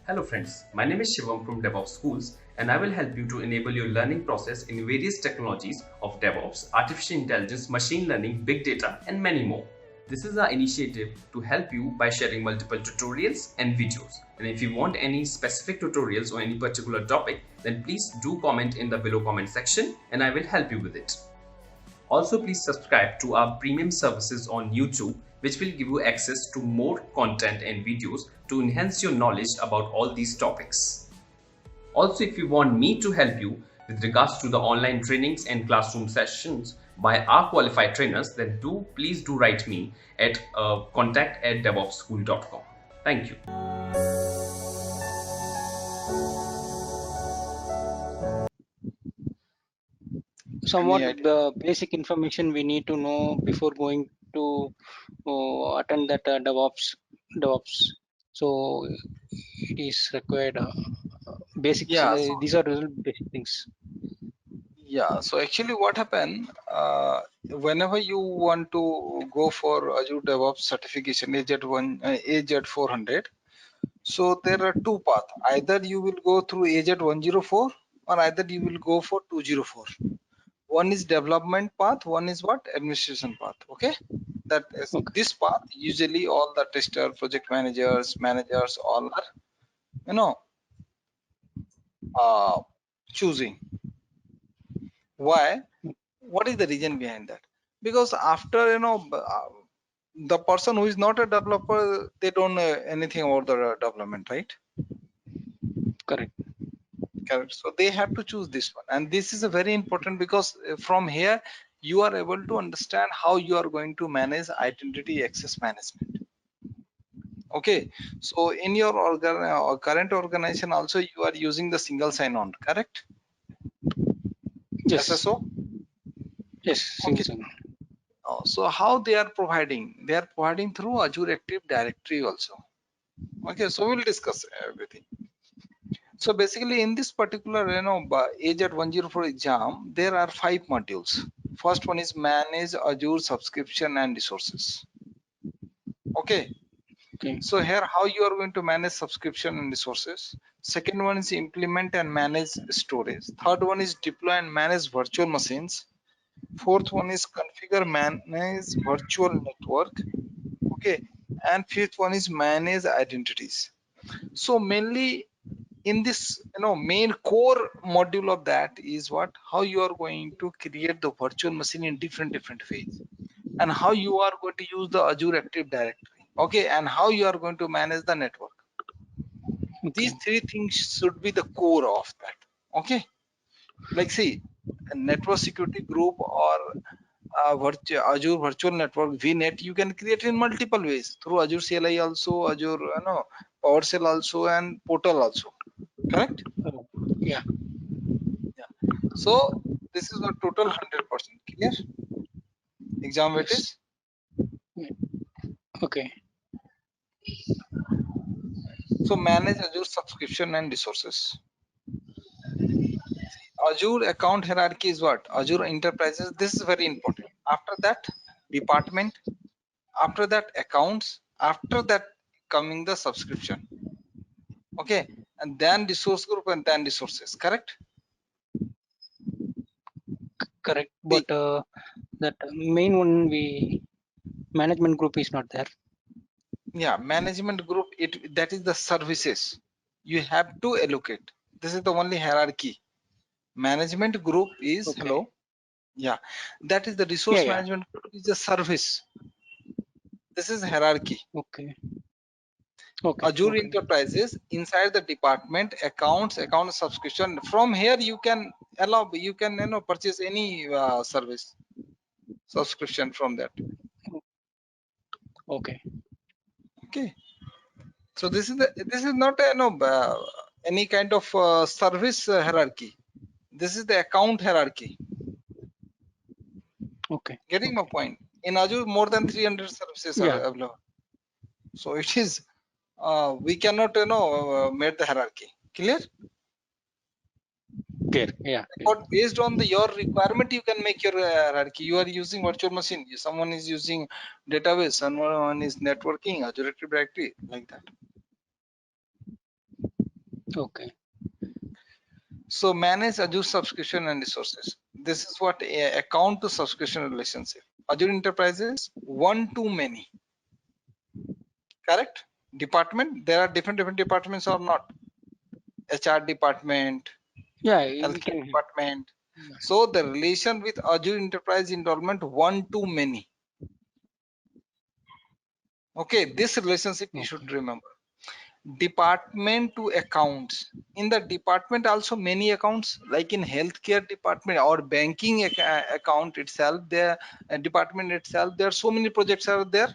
Hello friends, my name is Shivam from DevOps Schools and I will help you to enable your learning process in various technologies of DevOps, artificial intelligence, machine learning, big data and many more. This is our initiative to help you by sharing multiple tutorials and videos. And if you want any specific tutorials on any particular topic, then please do comment in the below comment section and I will help you with it. Also, please subscribe to our premium services on YouTube, which will give you access to more content and videos to enhance your knowledge about all these topics. Also, if you want me to help you with regards to the online trainings and classroom sessions by our qualified trainers, then please do write me at contact@devopsschool.com. Thank you. Somewhat the basic information we need to know before going to attend that DevOps. So it is required basics. Yeah, so These are real basic things. so actually what happened, whenever you want to go for Azure DevOps certification AZ1 AZ400, so there are two paths. Either you will go through AZ104 or either you will go for 204. One is development path, one is what, administration path. Okay, that is this path. Usually all the tester, project managers all are, you know, choosing. Why? What is the reason behind that? Because after, the person who is not a developer, they don't know anything about the development, right? Correct. So they have to choose this one, and this is a very important, because from here you are able to understand how you are going to manage identity access management. Okay, so in your current organization also you are using the single sign-on, correct? Yes. SSO. Yes. Single sign. So how they are providing? They are providing through Azure Active Directory also. Okay, so we'll discuss everything. So basically in this particular, AZ104 exam, there are 5 modules. First one is manage Azure subscription and resources. Okay. So here how you are going to manage subscription and resources. Second one is implement and manage storage. Third one is deploy and manage virtual machines. Fourth one is configure manage virtual network. Okay, and fifth one is manage identities. So mainly in this, main core module of that is what, how you are going to create the virtual machine in different ways, and how you are going to use the Azure Active Directory. Okay, and how you are going to manage the network. These 3 things should be the core of that. Okay, like see, a network security group or Azure Virtual Network VNet, you can create in multiple ways through Azure CLI also, Azure PowerShell also, and Portal also. Correct? Yeah. So this is a total 100% clear. Exam weight is. Okay. So manage Azure subscription and resources. Azure account hierarchy is what? Azure enterprises. This is very important. After that, department. After that, accounts. After that, coming the subscription. Okay, and then resource group and then resources. Correct? Correct. But that main one, management group is not there. Yeah, management group, that is the services you have to allocate. This is the only hierarchy. Management group is hello. Yeah, that is the resource management group is a service. This is hierarchy. Okay. Azure enterprises, inside the department, account subscription. From here you can purchase any service subscription from that. Okay. So this is not any kind of service hierarchy. This is the account hierarchy. Okay. Getting my point? In Azure, more than 300 services are available. So it is we cannot make the hierarchy. Clear? Clear. Yeah. But based on your requirement, you can make your hierarchy. You are using virtual machine. Someone is using database. Someone is networking, Azure Active Directory, like that. Okay. So manage Azure subscription and resources. This is what account to subscription relationship. Azure enterprises one to many. Correct? Department, there are different departments or not. HR department, Yeah, we healthcare can. department. So the relation with Azure enterprise enrollment one to many. Okay, this relationship you should remember. Department to accounts. In the department also many accounts, like in healthcare department or banking account itself, the department itself, there are so many projects are there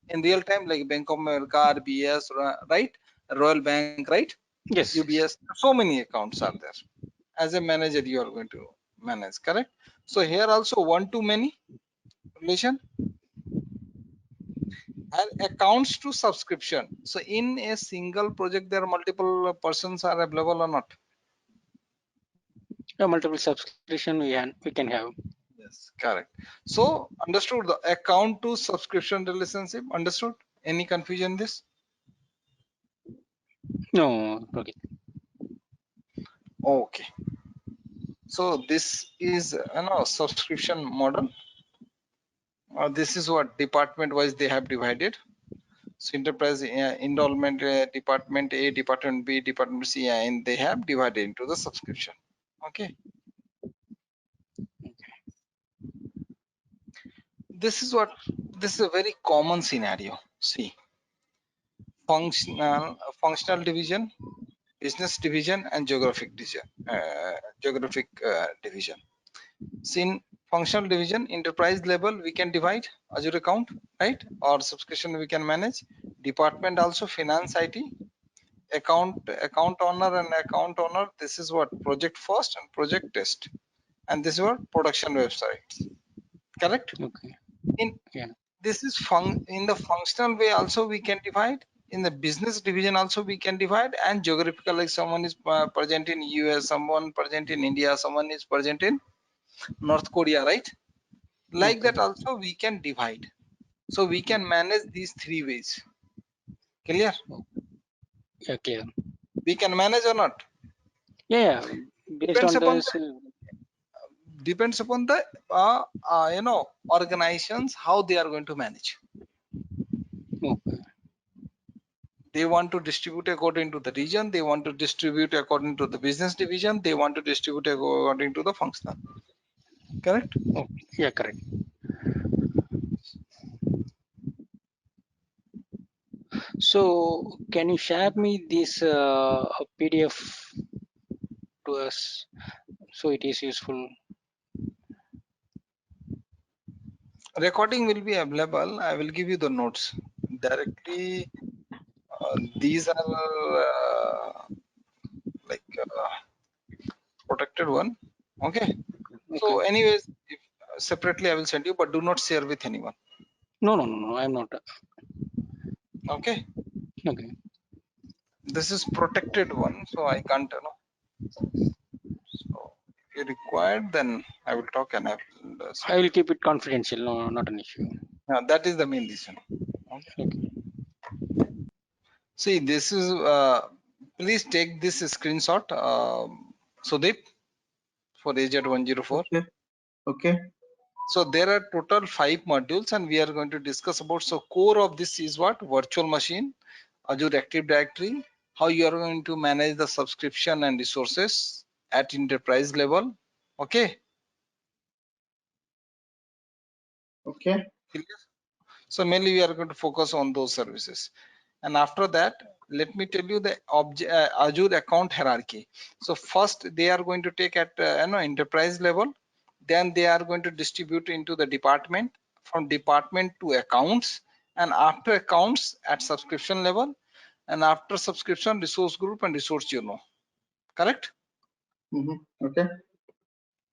in real time, like Bank of America, RBS, right? Royal Bank, right? Yes. UBS, so many accounts are there. As a manager, you are going to manage, correct? So here also one to many relation. And accounts to subscription. So in a single project, there are multiple persons are available or not? Multiple subscription we can have. Yes, correct. So understood the account to subscription relationship. Understood? Any confusion in this? No, okay. Okay. So this is subscription model. This is what department wise they have divided. So enterprise enrollment department A, department B, department C, and they have divided into the subscription. Okay. This is a very common scenario. See, functional division, business division, and geographic division. See, in functional division, enterprise level we can divide Azure account, right? Or subscription we can manage. Department also finance, IT, account owner and account owner. This is what project first and project test, and this is what production websites. Correct? Okay. In Yeah. this is in the functional way also we can divide. In the business division also we can divide, and geographical, like someone is present in US, someone present in India, someone is present in North Korea, right? Like Okay. that also we can divide. So we can manage these three ways. Clear? Yeah, clear. We can manage or not? Yeah. Based Depends on upon this. the organizations how they are going to manage. Okay. They want to distribute according to the region, they want to distribute according to the business division, they want to distribute according to the functional. Correct? Okay. Yeah, correct. So can you share me this PDF to us so it is useful? Recording will be available. I will give you the notes directly. These are like protected one. Okay. So Okay. anyways, if, separately I will send you, but do not share with anyone. No, no, no, no. I'm not. Okay. Okay. This is protected one, so I can't so if you required, then I will talk and I will I send will you. keep it confidential. No, not an issue. That is the main reason. Okay. Okay. See, this is please take this screenshot, Sudeep, for AZ104. Okay. Okay. So there are total 5 modules, and we are going to discuss about. So core of this is what? Virtual machine, Azure Active Directory, how you are going to manage the subscription and resources at enterprise level. Okay. Okay. So mainly we are going to focus on those services. And after that, let me tell you the Azure account hierarchy. So first they are going to take at enterprise level, then they are going to distribute into the department, from department to accounts, and after accounts at subscription level, and after subscription resource group and resource journal. Correct? Okay.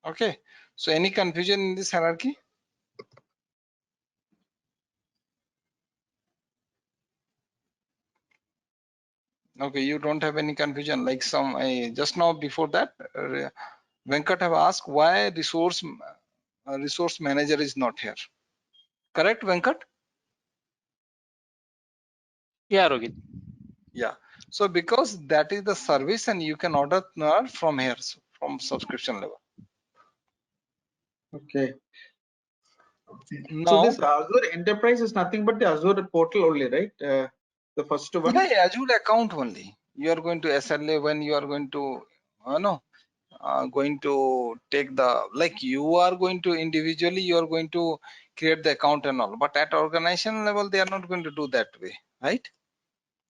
Okay. So any confusion in this hierarchy? Okay, you don't have any confusion, like some just now before that Venkat have asked why resource manager is not here. Correct, Venkat? Yeah, Rohit. Yeah. So because that is the service and you can order from here, from subscription level. Okay. So Now, this Azure Enterprise is nothing but the Azure portal only, right? The first one. yeah, Azure account only. You are going to SLA when you are going to, going to take the, like you are going to individually, you are going to create the account and all. But at organization level, they are not going to do that way, right?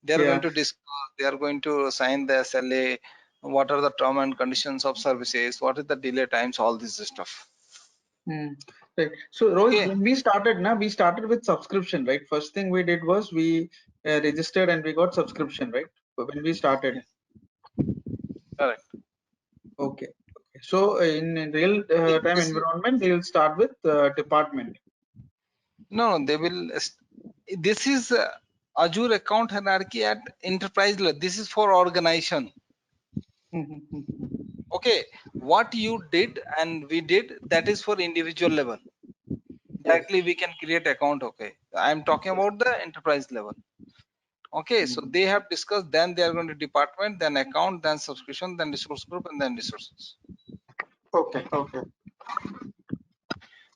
They are Yeah. going to discuss, they are going to sign the SLA, what are the term and conditions of services, what is the delay times, all this stuff. Right. So Rohit, Okay. when we started with subscription, right? First thing we did was we registered and we got subscription, right? When we started. Correct. Okay. So in real time environment, they will start with department. No, they will. This is Azure account hierarchy at enterprise level. This is for organization. Okay, what you did and we did, that is for individual level. Directly we can create account. Okay, I'm talking about the enterprise level. Okay, so they have discussed, then they are going to department, then account, then subscription, then resource group, and then resources. Okay.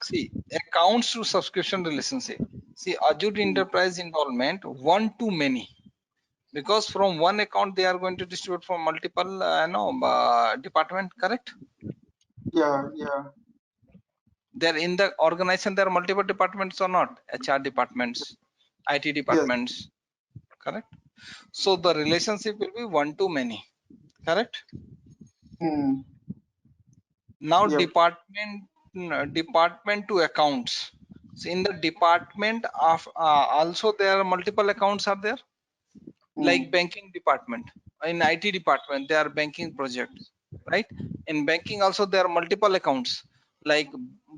See, accounts to subscription relationship. See, Azure enterprise involvement, one to many, because from one account they are going to distribute from multiple department. Correct? Yeah. There in the organization there are multiple departments or not? HR departments, IT departments. Correct? So the relationship will be one to many. Correct? Now Yep. department to accounts. So in the department of also there are multiple accounts are there, like banking department. In IT department there are banking projects, right? In banking also there are multiple accounts, like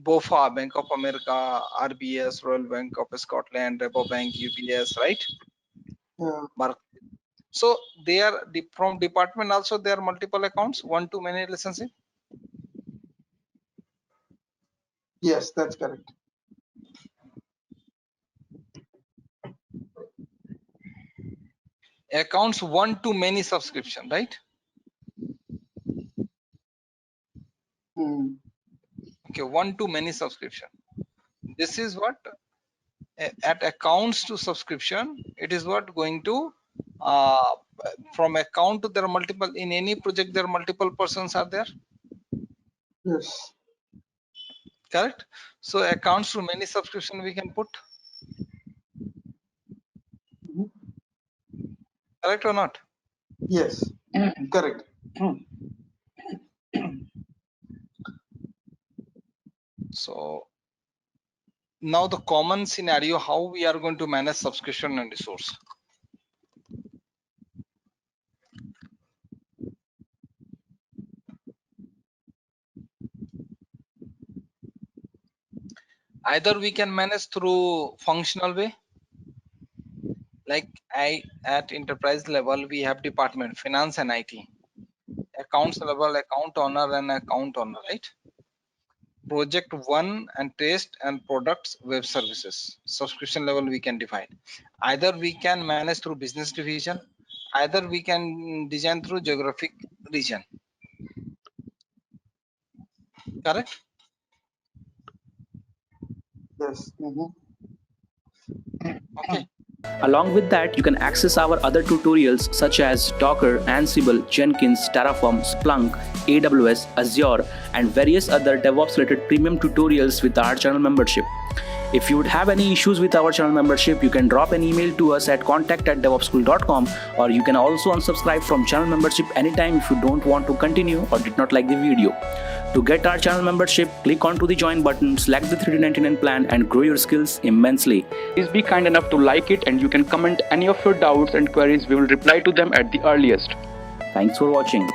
BOFA, Bank of America, RBS, Royal Bank of Scotland, Repo Bank, UBS, right? Yeah. So they are from department also there are multiple accounts, one to many relationship. Yes, that's correct. Accounts one to many subscription, right? Okay, one to many subscription. This is what at accounts to subscription, it is what going to from account to there are multiple, in any project there are multiple persons are there. Yes. Correct? So accounts to many subscription we can put. Correct or not? Yes. Correct. So now the common scenario, how we are going to manage subscription and resource. Either we can manage through functional way, like at enterprise level we have department, finance and IT. Accounts level, account owner and account owner, right? Project one and test and products, web services. Subscription level we can define. Either we can manage through business division, either we can design through geographic region. Correct? Yes. Okay. Along with that, you can access our other tutorials such as Docker, Ansible, Jenkins, Terraform, Splunk, AWS, Azure, and various other DevOps related premium tutorials with our channel membership. If you would have any issues with our channel membership, you can drop an email to us at contact@devopsschool.com, or you can also unsubscribe from channel membership anytime if you don't want to continue or did not like the video. To get our channel membership, click onto the join button, select the $399 plan and grow your skills immensely. Please be kind enough to like it, and you can comment any of your doubts and queries. We will reply to them at the earliest. Thanks for watching.